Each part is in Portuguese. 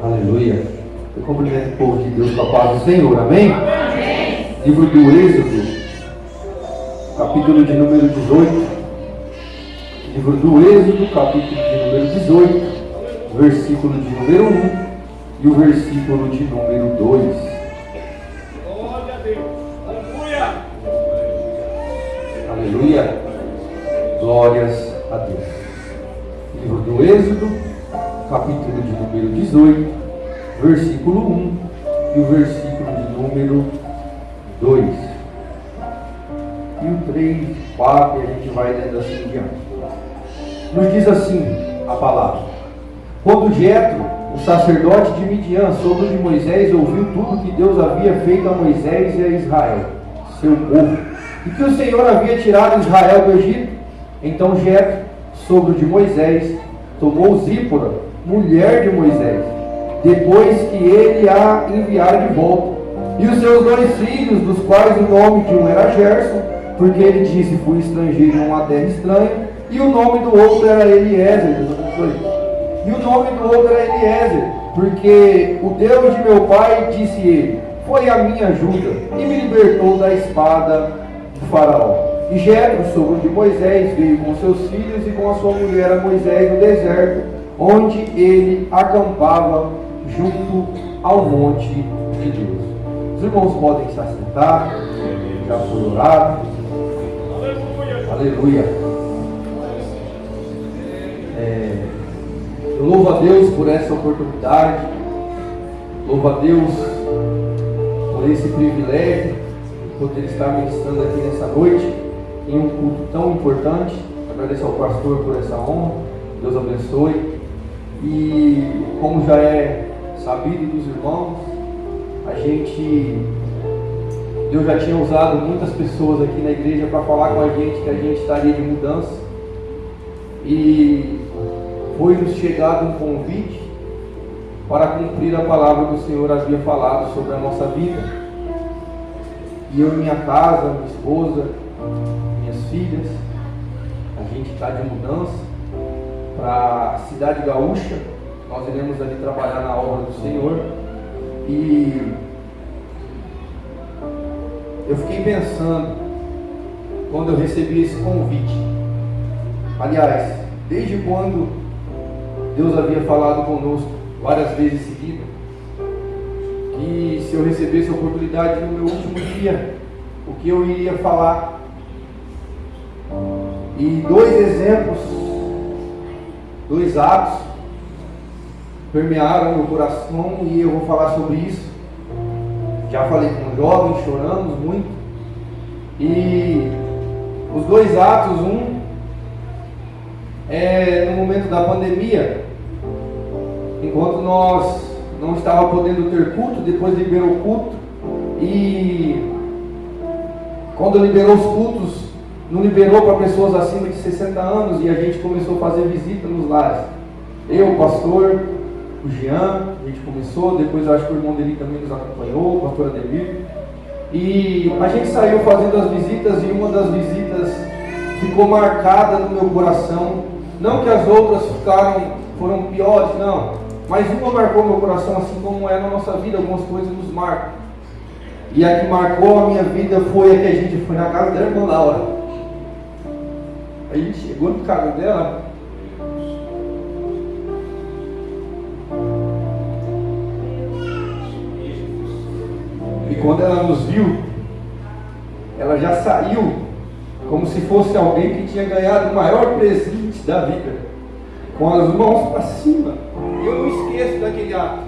Aleluia. Eu cumprimento o povo de Deus com a paz do Senhor. Amém? Amém. Livro do Êxodo, capítulo de número 18. Livro do Êxodo, capítulo de número 18, versículo de número 1 e o versículo de número 2. Glória a Deus. Aleluia. Aleluia. Glórias a Deus. Livro do Êxodo, capítulo de número 18, versículo 1 e o versículo de número 2. E o 3, 4, e a gente vai lendo assim diante. Nos diz assim a palavra: quando Jetro, o sacerdote de Midian, sogro de Moisés, ouviu tudo que Deus havia feito a Moisés e a Israel, seu povo, e que o Senhor havia tirado Israel do Egito, então Jetro, sogro de Moisés, tomou Zípora, mulher de Moisés, depois que ele a enviara de volta, e os seus 2 filhos, dos quais o nome de um era Gerson, porque ele disse: fui estrangeiro em uma terra estranha, e o nome do outro era Eliezer. E o nome do outro era Eliezer, porque o Deus de meu pai, disse ele, foi a minha ajuda e me libertou da espada de Faraó. E Jetro, sogro de Moisés, veio com seus filhos e com a sua mulher a Moisés no deserto, onde ele acampava junto ao monte de Deus. Os irmãos podem se assentar, já foi orado. Aleluia. Eu louvo a Deus por essa oportunidade, louvo a Deus por esse privilégio de poder estar ministrando aqui nessa noite, em um culto tão importante. Agradeço ao pastor por essa honra, Deus abençoe. E como já é sabido dos irmãos, Deus já tinha usado muitas pessoas aqui na igreja para falar com a gente que a gente estaria de mudança. E foi-nos chegado um convite para cumprir a palavra que o Senhor havia falado sobre a nossa vida. E eu e minha casa, minha esposa, minhas filhas, a gente está de mudança para a cidade gaúcha. Nós iremos ali trabalhar na obra do Senhor. E eu fiquei pensando quando eu recebi esse convite. Aliás, desde quando Deus havia falado conosco várias vezes seguidas, que se eu recebesse a oportunidade no meu último dia, o que eu iria falar. E 2 exemplos, 2 atos permearam meu coração, e eu vou falar sobre isso. Já falei com jovens, choramos muito. E os 2 atos, no momento da pandemia, enquanto nós não estávamos podendo ter culto, depois liberou o culto, e quando liberou os cultos, não liberou para pessoas acima de 60 anos, e a gente começou a fazer visita nos lares. Eu, o pastor, o Jean, a gente começou, depois eu acho que o irmão dele também nos acompanhou, o pastor Ademir, e a gente saiu fazendo as visitas, e uma das visitas ficou marcada no meu coração. Não que as outras foram piores, não, mas uma marcou meu coração, assim como é na nossa vida, algumas coisas nos marcam. E a que marcou a minha vida foi a que a gente foi na casa da irmã Laura. A gente chegou na casa dela, e quando ela nos viu, ela já saiu como se fosse alguém que tinha ganhado o maior presente da vida, com as mãos para cima. Eu não esqueço daquele ato,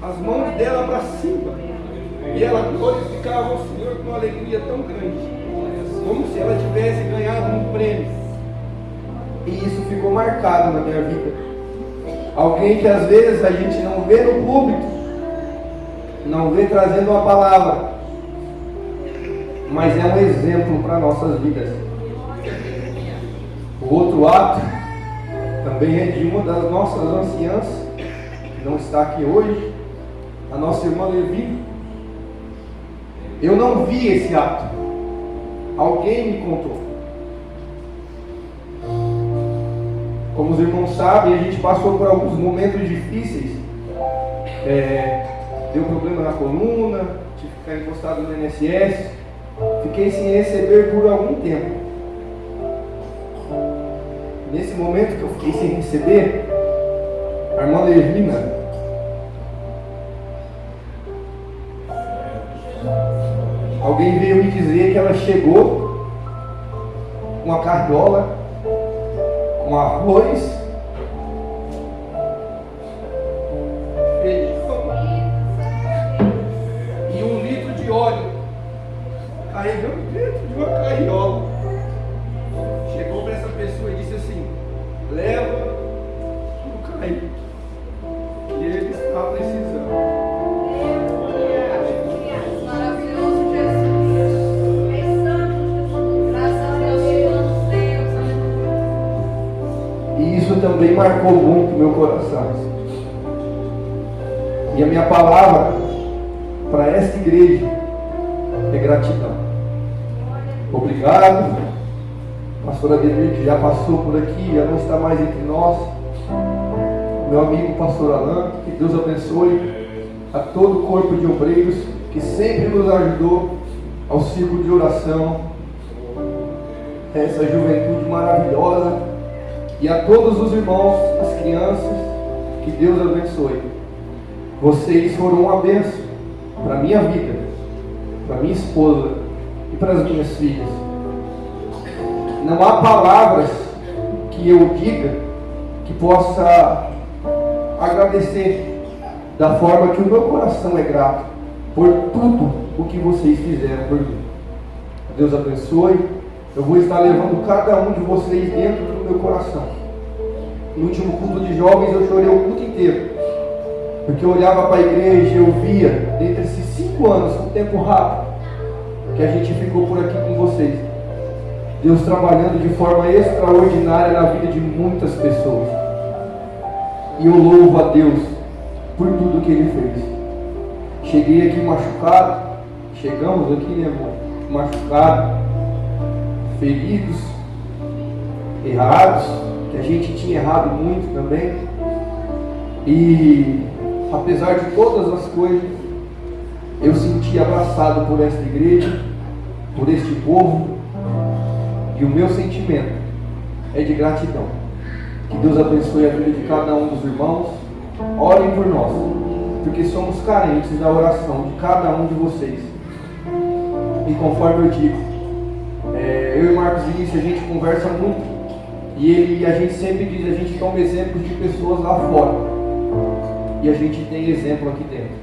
as mãos dela para cima, e ela glorificava o Senhor com uma alegria tão grande, como se ela tivesse ganhado um prêmio. E isso ficou marcado na minha vida. Alguém que às vezes a gente não vê no púlpito, não vê trazendo uma palavra, mas é um exemplo para nossas vidas. O outro ato também é de uma das nossas anciãs, que não está aqui hoje, a nossa irmã Levi. Eu não vi esse ato, alguém me contou. Como os irmãos sabem, a gente passou por alguns momentos difíceis Deu problema na coluna, tive que ficar encostado no INSS, fiquei sem receber por algum tempo. Nesse momento que eu fiquei sem receber, a irmã Levina alguém veio me dizer que ela chegou com uma carriola, com arroz, feijão e 1 litro de óleo, carregando dentro de uma carriola. Chegou para essa pessoa e disse assim: leva o Kaique, que ele está precisando. Isso também marcou muito meu coração. E a minha palavra para esta igreja é gratidão. Obrigado, pastora Ademir, que já passou por aqui, já não está mais entre nós. Meu amigo pastor Alan, que Deus abençoe a todo o corpo de obreiros que sempre nos ajudou ao círculo de oração, essa juventude maravilhosa. E a todos os irmãos, as crianças, que Deus abençoe. Vocês foram uma bênção para a minha vida, para minha esposa e para as minhas filhas. Não há palavras que eu diga que possa agradecer da forma que o meu coração é grato por tudo o que vocês fizeram por mim. Deus abençoe. Eu vou estar levando cada um de vocês dentro do meu coração. No último culto de jovens eu chorei o culto inteiro, porque eu olhava para a igreja e eu via, dentre esses 5 anos, um tempo rápido, que a gente ficou por aqui com vocês, Deus trabalhando de forma extraordinária na vida de muitas pessoas. E eu louvo a Deus por tudo que Ele fez. Cheguei aqui machucado, chegamos aqui, né, irmão? Machucado, feridos, errados, que a gente tinha errado muito também. E apesar de todas as coisas, eu senti abraçado por esta igreja, por este povo, e o meu sentimento é de gratidão. Que Deus abençoe a vida de cada um dos irmãos. Orem por nós, porque somos carentes da oração de cada um de vocês. E conforme eu digo, eu e Marcos Vinícius, a gente conversa muito, e a gente sempre diz, a gente toma exemplos de pessoas lá fora, e a gente tem exemplo aqui dentro.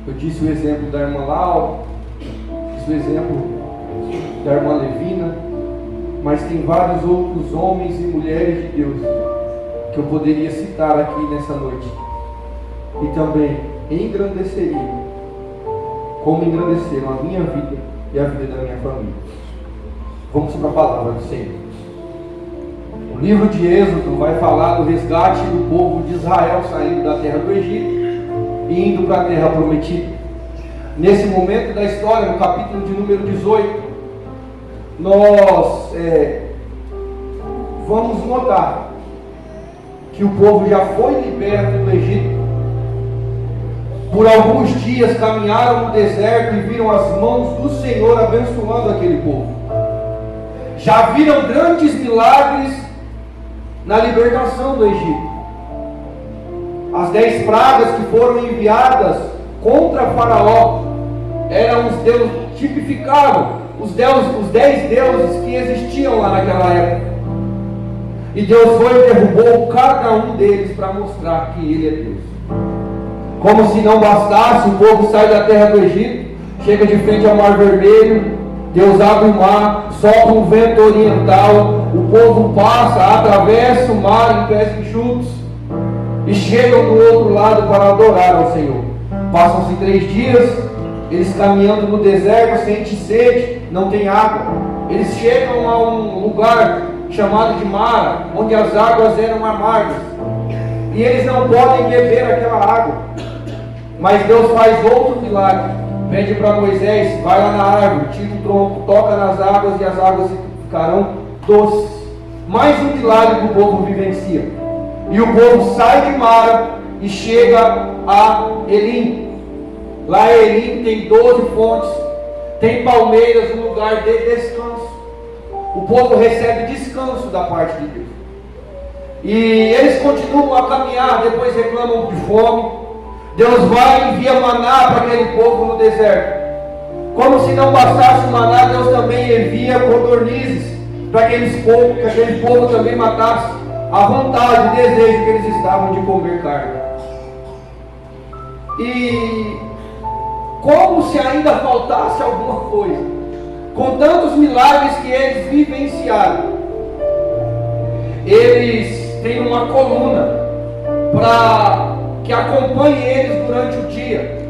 Eu disse o exemplo da irmã Laura, disse o exemplo da irmã Levina, mas tem vários outros homens e mulheres de Deus que eu poderia citar aqui nessa noite, e também engrandeceriam, como engrandeceram a minha vida e a vida da minha família. Vamos para a palavra do Senhor. O livro de Êxodo vai falar do resgate do povo de Israel saindo da terra do Egito e indo para a terra prometida. Nesse momento da história, no capítulo de número 18, nós vamos notar que o povo já foi liberto do Egito. Por alguns dias caminharam no deserto e viram as mãos do Senhor abençoando aquele povo. Já viram grandes milagres na libertação do Egito. As 10 pragas que foram enviadas contra Faraó eram os deuses, tipificavam os 10 deuses que existiam lá naquela época. E Deus foi e derrubou cada um deles para mostrar que Ele é Deus. Como se não bastasse, o povo sai da terra do Egito, chega de frente ao Mar Vermelho, Deus abre o mar, sopra um vento oriental, o povo passa, atravessa o mar em pés enxutos e chegam do outro lado para adorar ao Senhor. Passam-se 3 dias, eles caminhando no deserto, sentem sede, não tem água. Eles chegam a um lugar chamado de Mara, onde as águas eram amargas, e eles não podem beber aquela água. Mas Deus faz outro milagre. Pede para Moisés, vai lá na árvore, tira o tronco, toca nas águas e as águas ficarão doces. Mais um milagre que o povo vivencia. E o povo sai de Mara e chega a Elim. Lá em Elim tem 12 fontes, tem palmeiras, um lugar de descanso. O povo recebe descanso da parte de Deus. E eles continuam a caminhar, depois reclamam de fome. Deus vai e envia maná para aquele povo no deserto. Como se não bastasse o maná, Deus também envia codornizes para que aquele povo também matasse a vontade, o desejo que eles estavam de comer carne. E como se ainda faltasse alguma coisa, com tantos milagres que eles vivenciaram, eles têm uma coluna para que acompanhe eles durante o dia.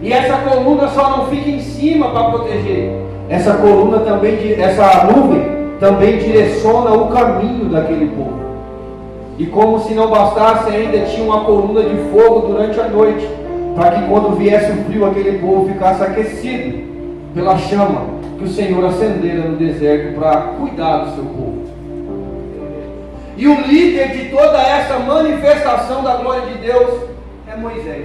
E essa coluna só não fica em cima para proteger. Essa coluna também, essa nuvem também direciona o caminho daquele povo. E como se não bastasse, ainda tinha uma coluna de fogo durante a noite, para que quando viesse o frio, aquele povo ficasse aquecido pela chama que o Senhor acendera no deserto para cuidar do seu povo. E o líder de toda essa manifestação da glória de Deus é Moisés.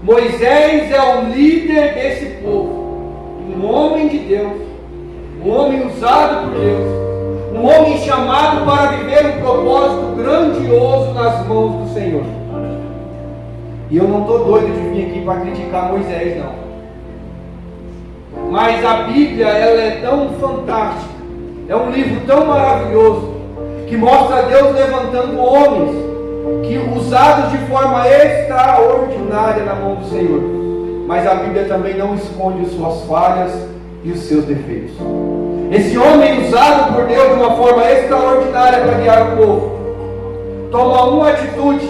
Moisés é o líder desse povo, um homem de Deus, um homem usado por Deus, um homem chamado para viver um propósito grandioso nas mãos do Senhor. E eu não estou doido de vir aqui para criticar Moisés, não. Mas a Bíblia, ela é tão fantástica, é um livro tão maravilhoso, que mostra Deus levantando homens que usados de forma extraordinária na mão do Senhor. Mas a Bíblia também não esconde suas falhas e os seus defeitos. Esse homem usado por Deus de uma forma extraordinária para guiar o povo, toma uma atitude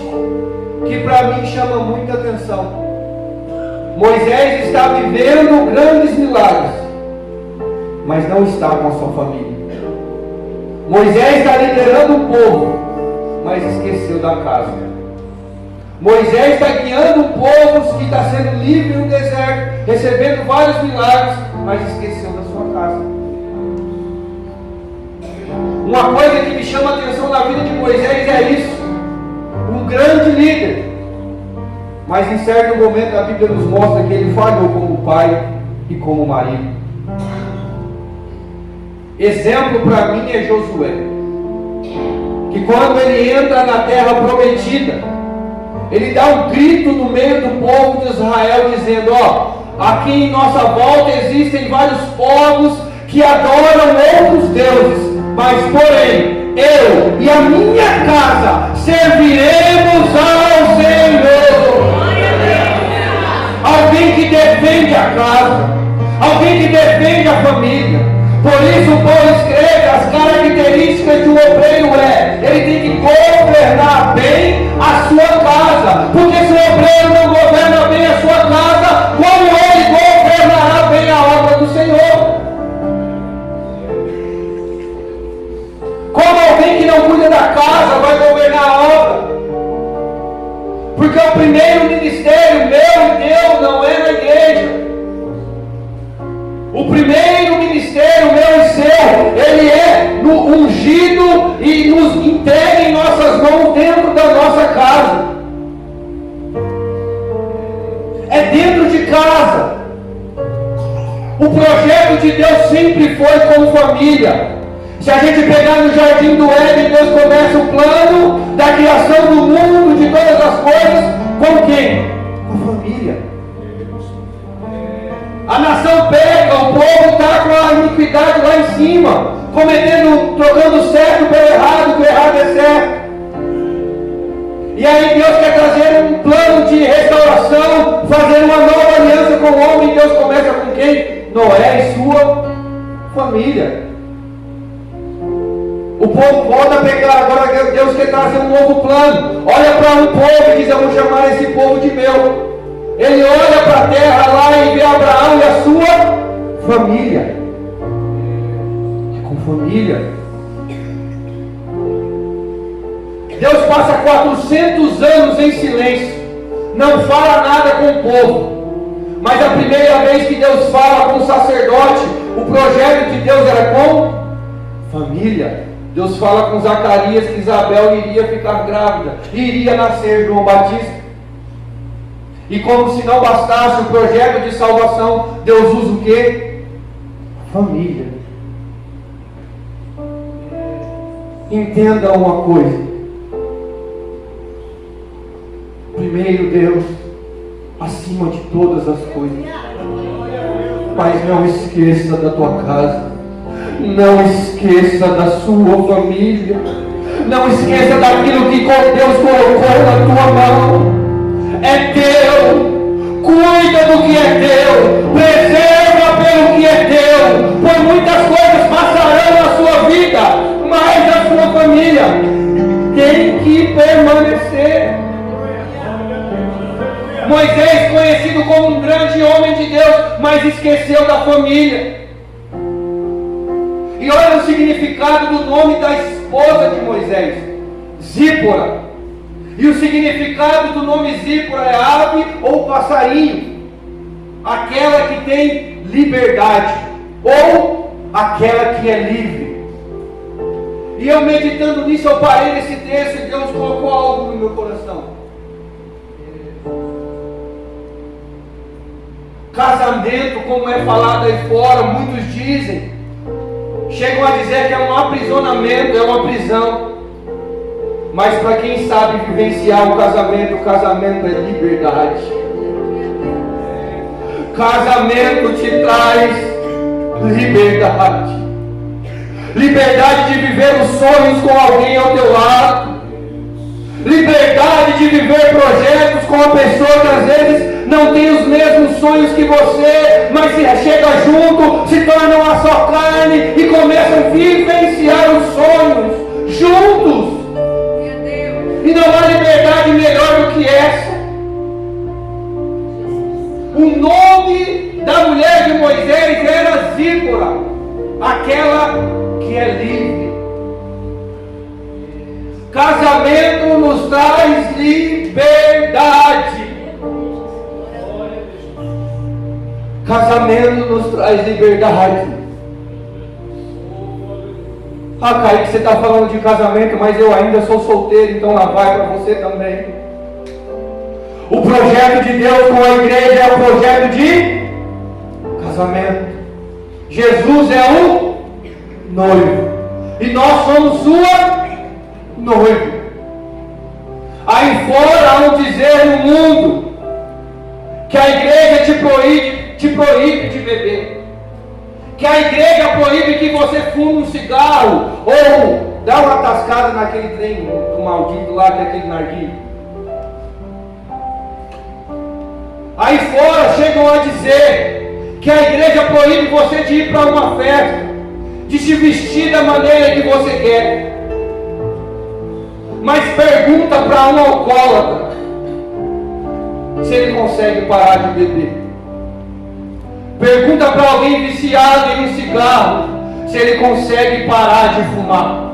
que para mim chama muita atenção. Moisés está vivendo grandes milagres, mas não está com a sua família. Moisés está liderando o povo, mas esqueceu da casa. Moisés está guiando um povo que está sendo livre no deserto, recebendo vários milagres, mas esqueceu da sua casa. Uma coisa que me chama a atenção na vida de Moisés é isso: um grande líder, mas em certo momento a Bíblia nos mostra que ele falhou como pai e como marido. Exemplo para mim é Josué, que quando ele entra na terra prometida, ele dá um grito no meio do povo de Israel, dizendo: aqui em nossa volta existem vários povos que adoram outros deuses, mas porém, eu e a minha casa serviremos ao Senhor. Alguém que defende a casa, alguém que defende a família. Por isso o Paulo escreve: as características de um obreiro ele tem que governar bem a sua casa, porque se o obreiro não governa bem a sua casa, como ele governará bem a obra do Senhor? Como alguém que não cuida da casa vai governar a obra? Porque o primeiro ministério meu e teu não é na igreja. O primeiro ministério meu e seu, ele é no ungido e nos entregue em nossas mãos dentro da nossa casa. É dentro de casa. O projeto de Deus sempre foi como família. Se a gente pegar no jardim do Éden, Deus começa o plano da criação do mundo, de todas as coisas, com quem? Com a família. A nação pega, o povo está com a iniquidade lá em cima, trocando certo pelo errado, que o errado é certo. E aí Deus quer trazer um plano de restauração, fazer uma nova aliança com o homem. Deus começa com quem? Noé e sua família. O povo volta a pegar, agora Deus quer trazer um novo plano. Olha para um povo e diz: eu vou chamar esse povo de meu. Ele olha para a terra lá e vê Abraão e a sua família. É com família. Deus passa 400 anos em silêncio, não fala nada com o povo. Mas a primeira vez que Deus fala com o sacerdote, o projeto de Deus era com família. Deus fala com Zacarias que Isabel iria ficar grávida, iria nascer João Batista. E como se não bastasse o projeto de salvação, Deus usa o quê? Família. Entenda uma coisa. Primeiro Deus, acima de todas as coisas. Mas não esqueça da tua casa. Não esqueça da sua família. Não esqueça daquilo que Deus colocou na tua mão. É teu. Cuida do que é teu. Preserva pelo que é teu. Pois muitas coisas passarão na sua vida, mas a sua família tem que permanecer. Moisés, conhecido como um grande homem de Deus, mas esqueceu da família. E olha o significado do nome da esposa de Moisés, Zípora. E o significado do nome Zípora é ave ou passarinho, aquela que tem liberdade, ou aquela que é livre. E eu meditando nisso, eu parei nesse texto e Deus colocou algo no meu coração. Casamento, como é falado aí fora, muitos dizem, chegam a dizer que é um aprisionamento, é uma prisão. Mas para quem sabe vivenciar o casamento é liberdade. Casamento te traz liberdade. Liberdade de viver os sonhos com alguém ao teu lado. Liberdade de viver projetos com uma pessoa que às vezes não tem os mesmos sonhos que você, mas se chega junto, se tornam uma só carne e começam a vivenciar os sonhos juntos. E não há liberdade melhor do que essa. O nome da mulher de Moisés era Zípora, aquela que é livre. Casamento nos traz liberdade. Casamento nos traz liberdade. Ah, Kaique, você está falando de casamento, mas eu ainda sou solteiro, então lá vai para você também. O projeto de Deus com a igreja é o projeto de casamento. Jesus é o noivo e nós somos sua noiva. Aí fora vão dizer no mundo que a igreja te proíbe de beber, que a igreja proíbe que você fume um cigarro ou dá uma tascada naquele trem do maldito lá, que é aquele narguilho. Aí fora chegam a dizer que a igreja proíbe você de ir para uma festa, de se vestir da maneira que você quer. Mas pergunta para um alcoólatra se ele consegue parar de beber. Pergunta para alguém viciado em um cigarro se ele consegue parar de fumar.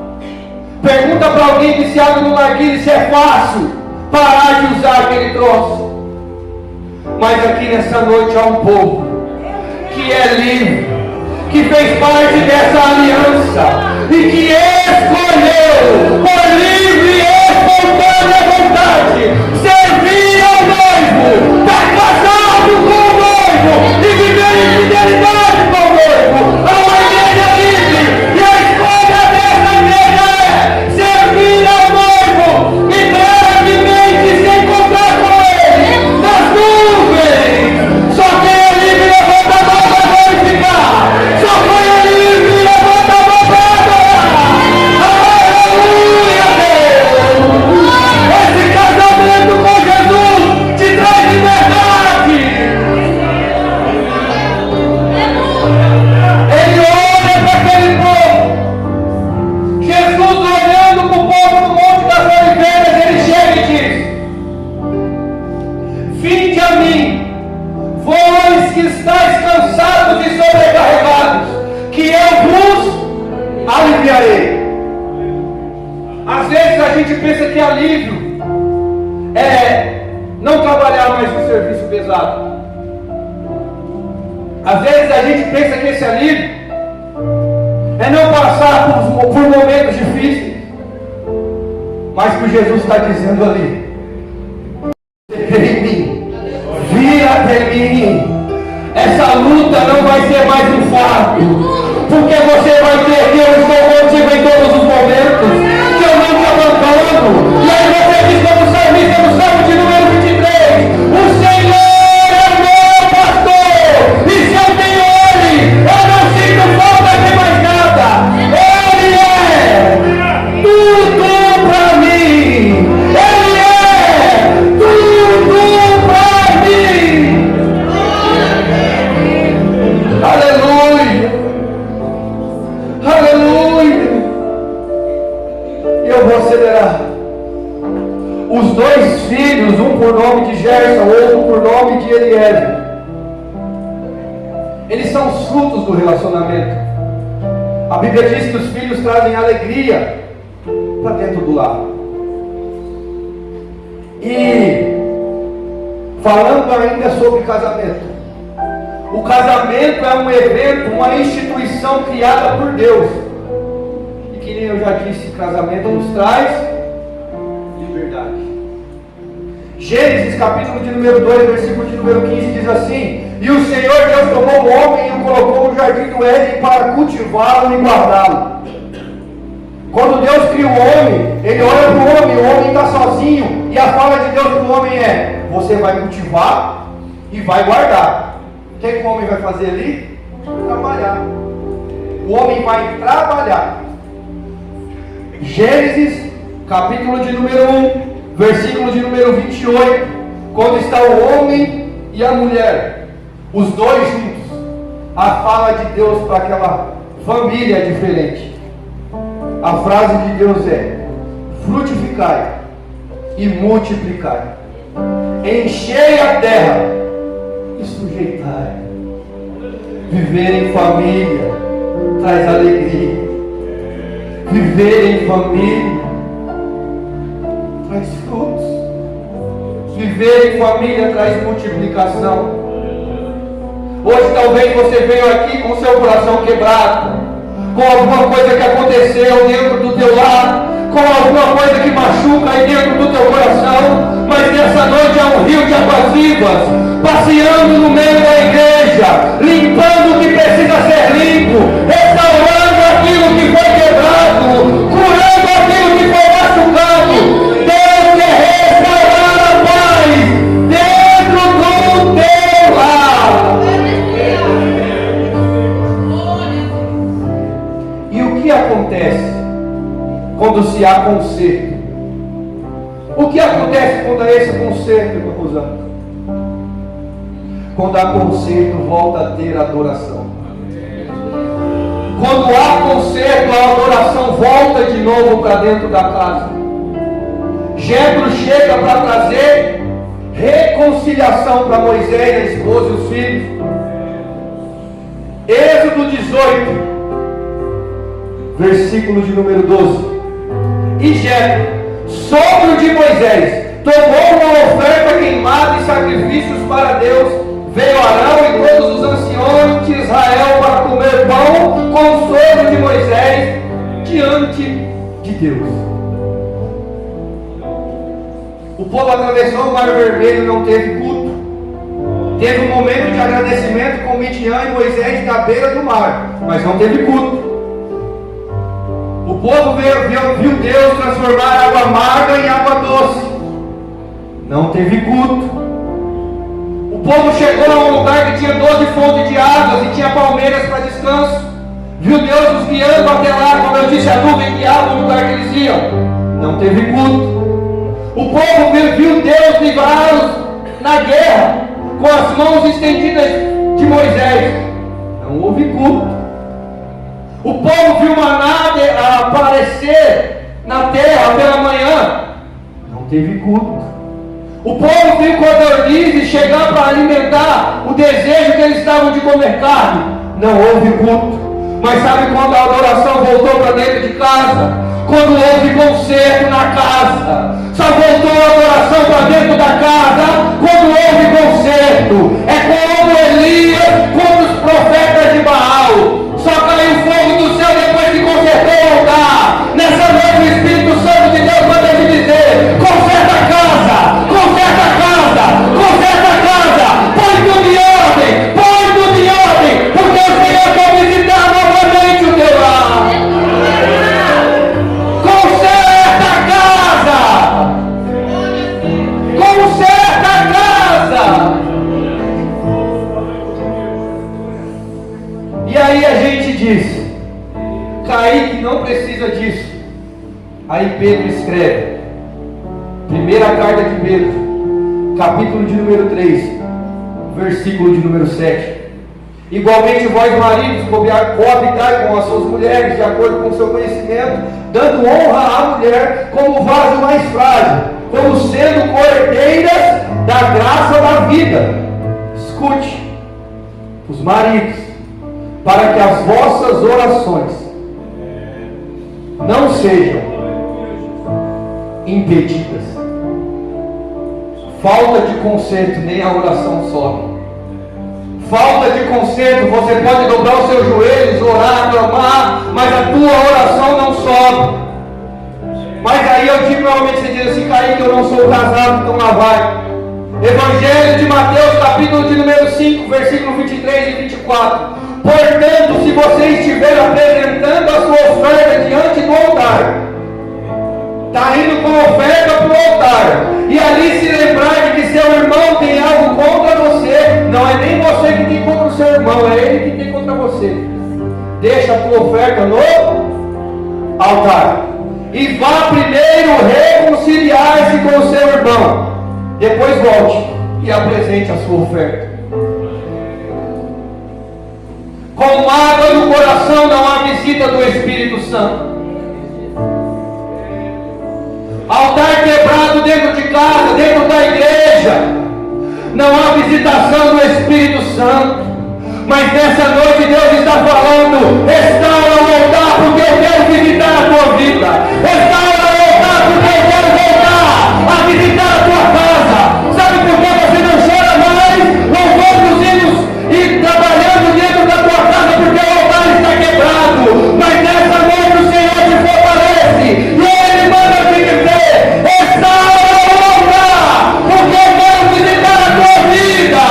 Pergunta para alguém viciado no narguilé se é fácil parar de usar aquele troço. Mas aqui nessa noite há um povo que é livre, que fez parte dessa aliança e que escolheu por livre e espontânea vontade servir ao noivo, estar casado com o noivo e viver em fidelidade com o noivo. É uma igreja livre e a escolha dessa igreja é servir ao noivo e brevemente se encontrar com ele nas nuvens. Só quem é livre levanta a mão para glorificar. Só quem é livre levanta a mão para adorar. Aleluia, Deus! Esse casamento com Jesus te traz liberdade. Ele olha para aquele povo. Jesus olhando para o povo no Monte das Oliveiras, ele chega e diz: vinde a mim, vós que estáis cansados e sobrecarregados, que eu vos aliviarei. Às vezes a gente pensa que alívio é não trabalhar mais no serviço pesado. Às vezes a gente pensa que esse alívio é não passar por momentos difíceis, mas que Jesus está dizendo ali: crê em mim, vira até mim. Essa luta não vai ser mais um fardo, porque você vai ver que eu estou contigo em todos os momentos, que eu não te abandono. E aí você diz como salmista no Salmo de número 23: o Senhor é o meu pastor, e se eu tenho Ele, eu não sinto falta de mais nada. Ele é tudo para mim. Ele é tudo para mim. Aleluia. Aleluia. E eu vou acelerar. Os dois filhos, um por nome de Gerson, outro por nome de Eliezer, eles são os frutos do relacionamento. A Bíblia diz que os filhos trazem alegria para dentro do lar. E falando ainda sobre casamento, o casamento é um evento, uma instituição criada por Deus. E que nem eu já disse, casamento nos traz liberdade. Gênesis capítulo de número 2, versículo de número 15 diz assim: e o Senhor Deus tomou o homem e o colocou no jardim do Éden para cultivá-lo e guardá-lo. Quando Deus cria o homem, Ele olha para o homem está sozinho, e a fala de Deus para o homem é: você vai cultivar e vai guardar. O que o homem vai fazer ali? Trabalhar. O homem vai trabalhar. Gênesis capítulo de número 1, versículo de número 28, quando está o homem e a mulher, os dois juntos, a fala de Deus para aquela família é diferente. A frase de Deus é: frutificai e multiplicai, enchei a terra e sujeitai. Viver em família traz alegria. Viver em família traz frutos. Viver em família traz multiplicação. Hoje talvez você veio aqui com seu coração quebrado, com alguma coisa que aconteceu dentro do teu lar, com alguma coisa que machuca aí dentro do teu coração, mas nessa noite é um rio de águas vivas, passeando no meio da igreja, limpando o que precisa ser limpo, restaurando aquilo que foi quebrado, curando aquilo que foi machucado. Deus quer restaurar a paz dentro do teu lar. E o que acontece quando se há conserto? O que acontece quando há esse conserto, irmão Rosana? Quando há conserto, volta a ter adoração. Quando há conserto, a adoração volta de novo para dentro da casa. Jetro chega para trazer reconciliação para Moisés, a esposa e os filhos. Êxodo 18, versículo de número 12. E Jetro, sogro de Moisés, tomou uma oferta queimada e sacrifícios para Deus. Veio Arão e todos os anciões de Israel para comer pão com o sogro de Moisés diante de Deus. O povo atravessou o Mar Vermelho e não teve culto. Teve um momento de agradecimento com Midian e Moisés na beira do mar, mas não teve culto. O povo viu Deus transformar água amarga em água doce. Não teve culto. O povo chegou a um lugar que tinha 12 fontes de águas e tinha palmeiras para descanso. Viu Deus os guiando até lá, como eu disse, a nuvem guiava o lugar que eles iam. Não teve culto. O povo viu Deus livrá-los na guerra com as mãos estendidas de Moisés. Não houve culto. O povo viu maná aparecer na terra pela manhã. Não teve culto. O povo viu codornizes chegar para alimentar o desejo que eles estavam de comer carne. Não houve culto. Mas sabe quando a adoração voltou para dentro de casa? Quando houve conserto na casa. Só voltou a adoração para dentro da casa quando houve conserto. É como Elias contra os profetas de Baal. Só caiu fogo do céu depois Aí Pedro escreve, primeira carta de Pedro, capítulo de número 3, versículo de número 7. Igualmente vós maridos, coabitai com as suas mulheres, de acordo com o seu conhecimento, dando honra à mulher como vaso mais frágil, como sendo coerdeiras da graça da vida. Escute, os maridos, para que as vossas orações não sejam impedidas. Falta de conserto, nem a oração sobe. Falta de conserto, você pode dobrar os seus joelhos, orar, clamar, mas a tua oração não sobe. Mas aí eu digo normalmente, você diz assim, Kaique, eu não sou casado, então lá vai. Evangelho de Mateus, capítulo de número 5, versículo 23 e 24. Portanto, se você estiver apresentando a sua oferta diante do altar, está indo com a oferta para o altar, e ali se lembrar de que seu irmão tem algo contra você, não é nem você que tem contra o seu irmão, é ele que tem contra você. Deixa a tua oferta no altar e vá primeiro reconciliar-se com o seu irmão, depois volte e apresente a sua oferta. Com mágoa no coração não há visita do Espírito Santo. Altar quebrado dentro de casa, dentro da igreja, não há visitação do Espírito Santo. Mas nessa noite Deus está falando: restaura o altar, porque eu quero visitar a tua vida. Restaura o altar, porque eu quero voltar a visitar a tua casa. Sabe por que você não chora mais louvando os hinos e trabalhando dentro da tua casa? Porque o altar está quebrado. Mas nessa noite o Senhor te fortalece e Ele manda te dizer: restaura o altar, porque eu quero visitar a tua vida.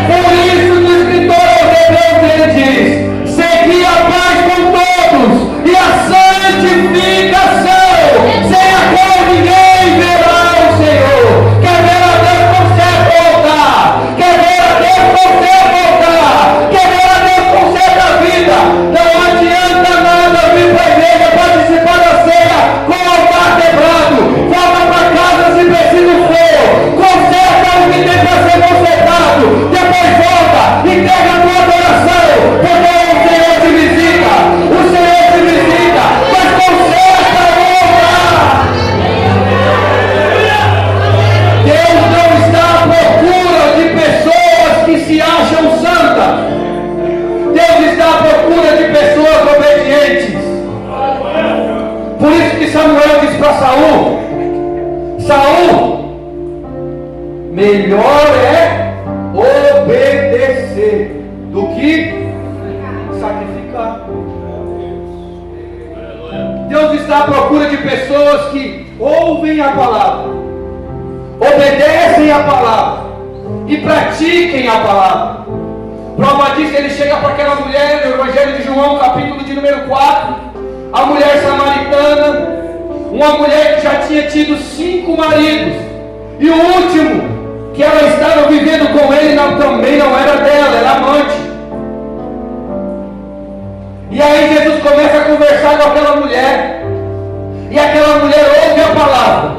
Por isso que o escritor aos Hebreus ele diz: segui a paz com todos e a santificação, sem a qual ninguém verá o Senhor. Quer ver a Deus conserta o altar, quer ver a Deus conserta o altar, quer ver a Deus conserta a vida. Não adianta nada vir para a igreja participar da ceia com o altar quebrado. Volta para casa se preciso for, conserta o que tem para ser consertado, depois volta, entrega a tua adoração, porque o Senhor te visita, mas conserta o altar. Deus não está à procura de pessoas que se acham santas. Deus está à procura de pessoas obedientes. Por isso que Samuel disse para Saul: Saul, melhor é obedecer do que sacrificar. Deus está à procura de pessoas que ouvem a palavra, obedecem a palavra e pratiquem a palavra. Prova disso, ele chega para aquela mulher no Evangelho de João, capítulo de número 4, a mulher samaritana, uma mulher que já tinha tido 5 maridos, e o último que ela estava vivendo com ele também não era dela, era amante. E aí Jesus começa a conversar com aquela mulher, e aquela mulher ouve a palavra,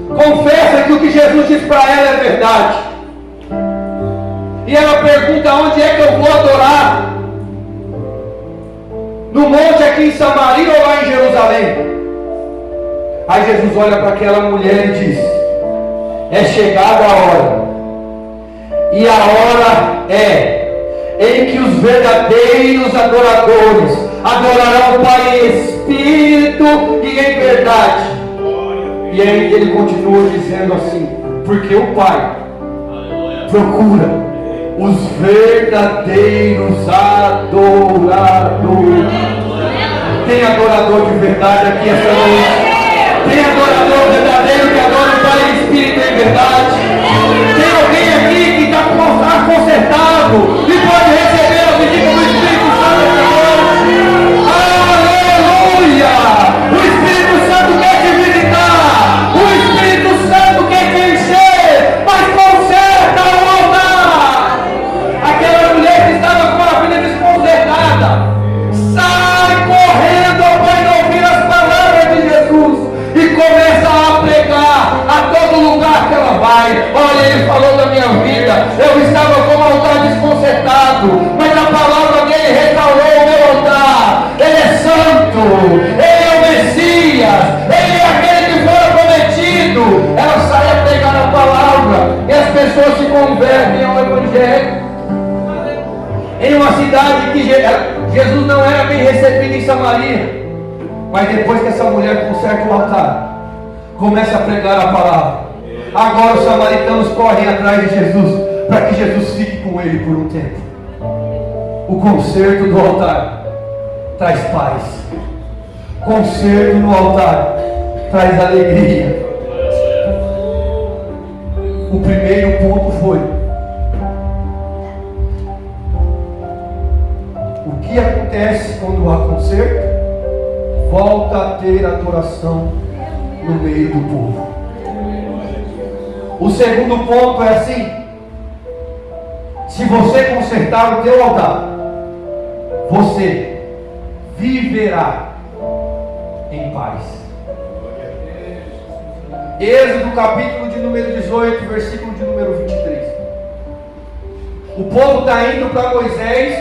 confessa que o que Jesus diz para ela é verdade, e ela pergunta: onde é que eu vou adorar? No monte aqui em Samaria ou lá em Jerusalém? Aí Jesus olha para aquela mulher e diz: é chegada a hora, e a hora é em que os verdadeiros adoradores adorarão o Pai em espírito e em verdade. E aí ele continua dizendo assim: porque o Pai procura os verdadeiros adoradores. Tem adorador de verdade aqui essa noite? Tem adorador verdadeiro que adora o Pai em espírito e em verdade? Tem alguém aqui que está consertado e pode receber a visita do Espírito Santo essa noite? Aleluia! O Espírito Santo quer te visitar, o Espírito Santo quer te encher, mas conserta o altar. Aquela mulher que estava com a vida desconcertada, sai correndo ao Pai ah, que ela vai, olha, ele falou da minha vida, eu estava com o altar desconcertado, mas a palavra dele restaurou o meu altar. Ele é santo, ele é o Messias, ele é aquele que foi prometido. Ela sai a pregar a palavra e as pessoas se convertem ao Evangelho. Em uma cidade que Jesus não era bem recebido em Samaria, mas depois que essa mulher conserta o altar, começa a pregar a palavra, agora os samaritanos correm atrás de Jesus, para que Jesus fique com ele por um tempo. O conserto do altar traz paz, conserto no altar traz alegria. O primeiro ponto foi: o que acontece quando há conserto? Volta a ter adoração no meio do povo. O segundo ponto é assim: se você consertar o teu altar, você viverá em paz. Êxodo capítulo de número 18, versículo de número 23. O povo está indo para Moisés,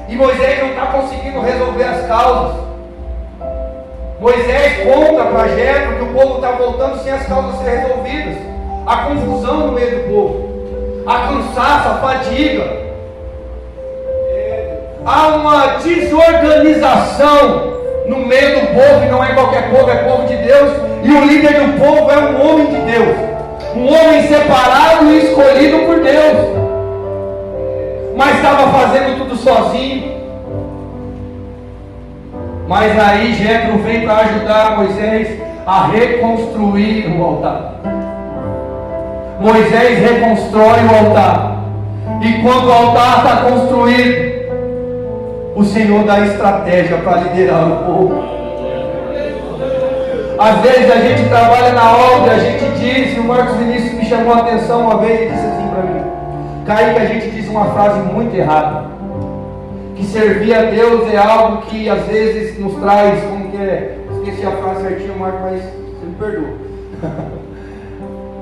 e Moisés não está conseguindo resolver as causas. Moisés conta para Jetro que o povo está voltando sem as causas ser resolvidas. A confusão no meio do povo, a cansaço, a fadiga, há uma desorganização no meio do povo, e não é qualquer povo, é povo de Deus, e o líder do povo é um homem de Deus, um homem separado e escolhido por Deus, mas estava fazendo tudo sozinho. Mas aí Jetro vem para ajudar Moisés a reconstruir o altar. Moisés reconstrói o altar, e quando o altar está construído, o Senhor dá estratégia para liderar o povo. Às vezes a gente trabalha na obra, a gente diz, e o Marcos Vinícius me chamou a atenção uma vez e disse assim para mim: Kaique, a gente diz uma frase muito errada, que servir a Deus é algo que às vezes nos traz, como que é? Esqueci a frase certinha, Marcos, mas você me perdoa.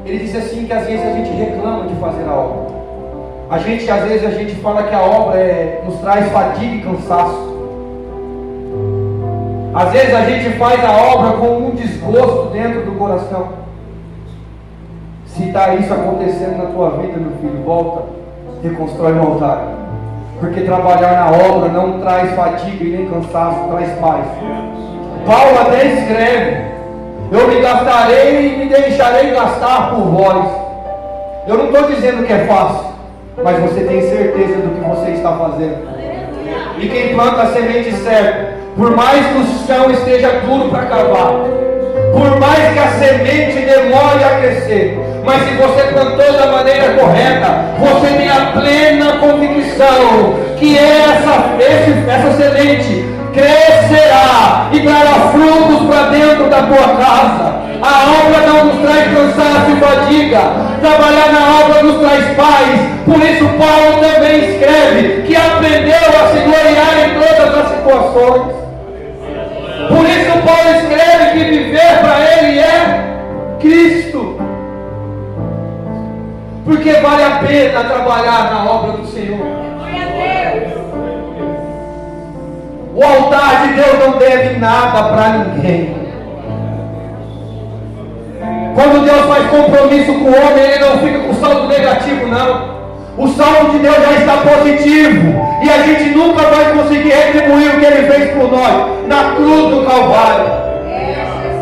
Ele disse assim, que às vezes a gente reclama de fazer a obra. Às vezes a gente fala que a obra nos traz fadiga e cansaço. Às vezes a gente faz a obra com um desgosto dentro do coração. Se está isso acontecendo na tua vida, meu filho, volta, reconstrói o altar. Porque trabalhar na obra não traz fadiga e nem cansaço, traz paz. Paulo até escreve: eu me gastarei e me deixarei gastar por vós. Eu não estou dizendo que é fácil, mas você tem certeza do que você está fazendo. E quem planta a semente certa, por mais que o chão esteja duro para cavar, por mais que a semente demore a crescer, mas se você plantou da maneira correta, você tem a plena convicção que essa semente crescerá e trará frutos para dentro da tua casa. A obra não nos traz cansaço e fadiga, trabalhar na obra nos traz paz. Por isso Paulo também escreve que aprendeu a se gloriar em todas as situações. Por isso Paulo escreve que viver para ele é Cristo, porque vale a pena trabalhar na obra do Senhor. O altar de Deus não deve nada para ninguém. Quando Deus faz compromisso com o homem, ele não fica com saldo negativo, não. O saldo de Deus já está positivo, e a gente nunca vai conseguir retribuir o que ele fez por nós na cruz do Calvário.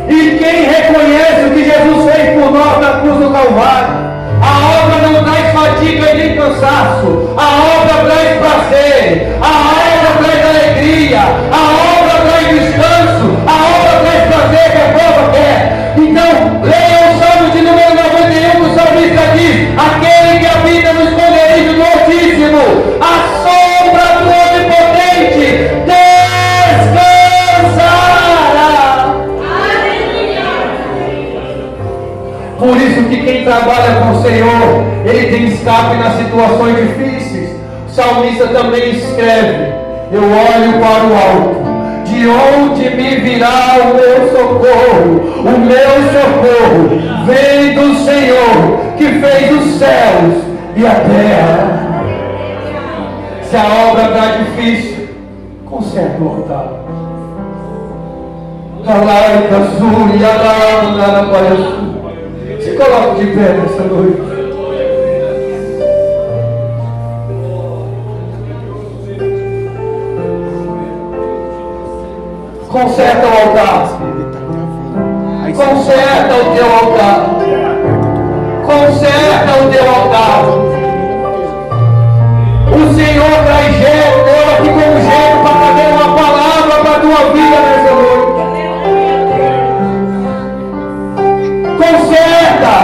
E quem reconhece o que Jesus fez por nós na cruz do Calvário, a obra não traz fadiga e nem cansaço, a obra traz prazer, a obra traz alegria, a obra traz descanso, a obra traz prazer que a povo quer. Então, leia o Salmo de número 91, que o salmista diz: aquele que habita no esconderijo do Altíssimo, a sombra do Onipotente descansará. Por isso que quem trabalha com o Senhor, ele tem escape nas situações difíceis. O salmista também escreve: eu olho para o alto, de onde me virá o meu socorro? O meu socorro vem do Senhor que fez os céus e a terra. Se a obra está difícil, conserta o altar. Alaica, Zuri, Alaica, se coloque de pé nessa noite. Conserta o altar. Conserta o teu altar. Conserta o teu altar. O Senhor traz jeito, eu aqui com jeito para trazer uma palavra para a tua vida nessa noite. Conserta.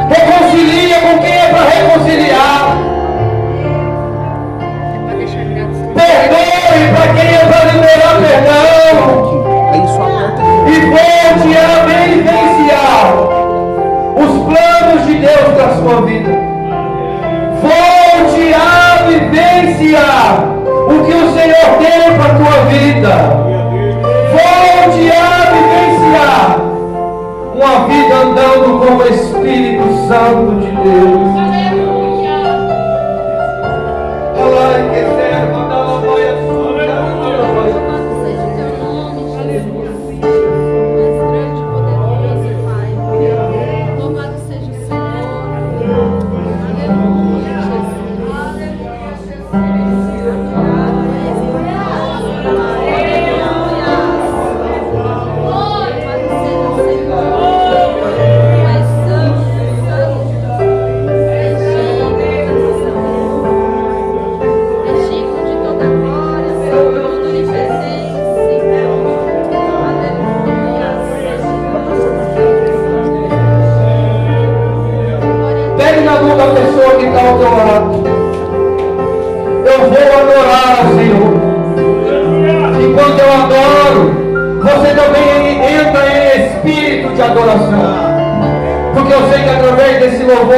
Reconcilia com quem é para reconciliar. Perdoe para quem é para liberar perdão. E volte a vivenciar os planos de Deus para a sua vida. Volte a vivenciar o que o Senhor tem para a tua vida. Volte a vivenciar uma vida andando com o Espírito Santo de Deus.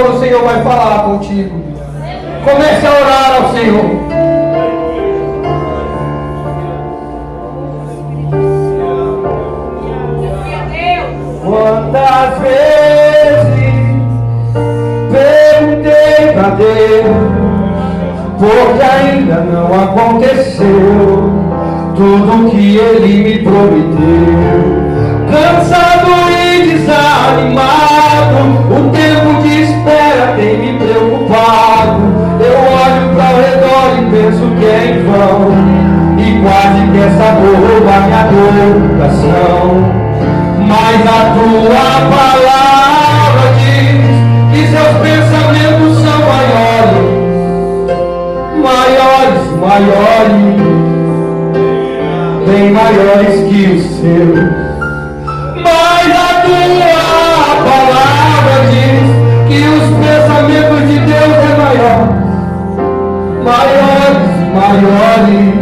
O Senhor vai falar contigo. Comece a orar ao Senhor. Quantas vezes perguntei para Deus, porque ainda não aconteceu tudo que Ele me prometeu. Cansado e desanimado, o tempo de espera tem me preocupado. Eu olho para o redor e penso que é em vão, e quase que essa dor rouba minha educação. Mas a tua palavra diz que seus pensamentos são maiores, bem maiores que os seus. Mas a tua palavra diz que os pensamentos de Deus é maiores,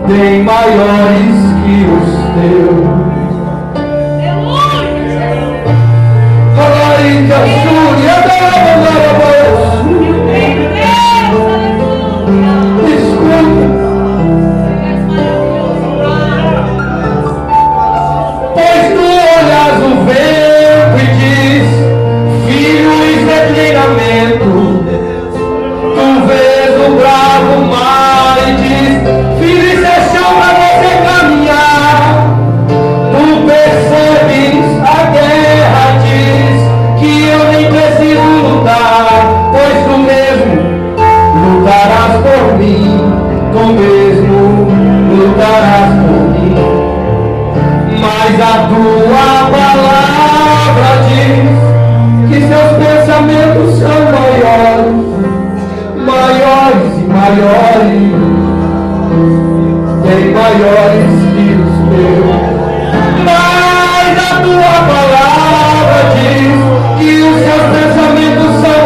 bem maiores que os teus. Pois tu olhas o vento e diz: filho, isso é treinamento. Tu vês o bravo mar e diz: filho, isso é chão para você caminhar. Tu percebes a guerra, diz que eu nem preciso lutar, pois tu mesmo lutarás por mim, tu mesmo lutarás por mim. Mas a tua palavra diz que seus pensamentos são maiores, bem maiores que os teus. Mas a tua palavra diz que os seus pensamentos são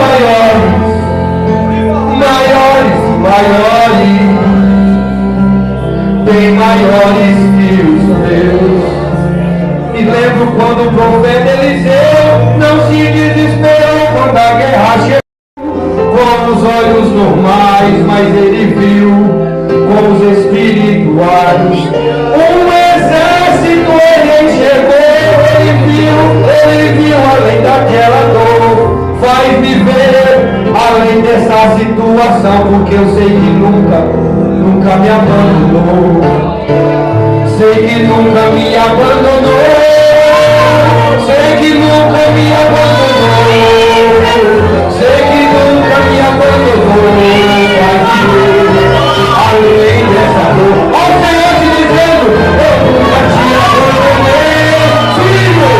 bem maiores que os teus. Me lembro quando o profeta Eliseu não se desesperou quando a guerra chegou com os olhos normais, mas ele viu com os espirituais. Um exército ele enxergou, ele viu além daquela porque eu sei que nunca me abandonou. Sei que nunca me abandonou. Sei que nunca me abandonou. Sei que nunca me abandonou. Além dessa dor, ó Senhor te dizendo: eu nunca te abandonei, filho,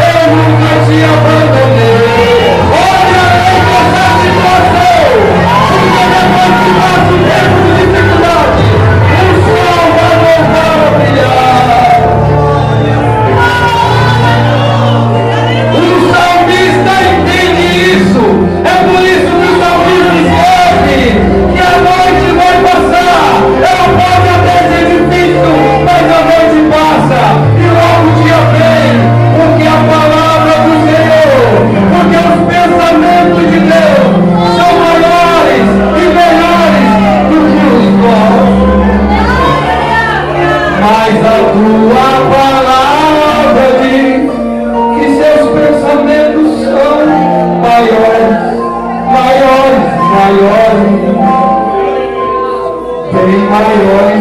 eu nunca te abandonei. Olha aí essa situação, porque depois que passa o tempo de dificuldade, o sol vai voltar a brilhar. O salmista entende isso. É por isso que o salmista escreve que a noite vai passar. Ela pode até ser difícil, mas a noite passa e logo o dia vem. Porque a palavra do Senhor, porque os pensamentos de Deus são maiores e melhores do que os nossos. Mas a tua palavra diz que seus pensamentos são maiores, maiores, maiores, bem maiores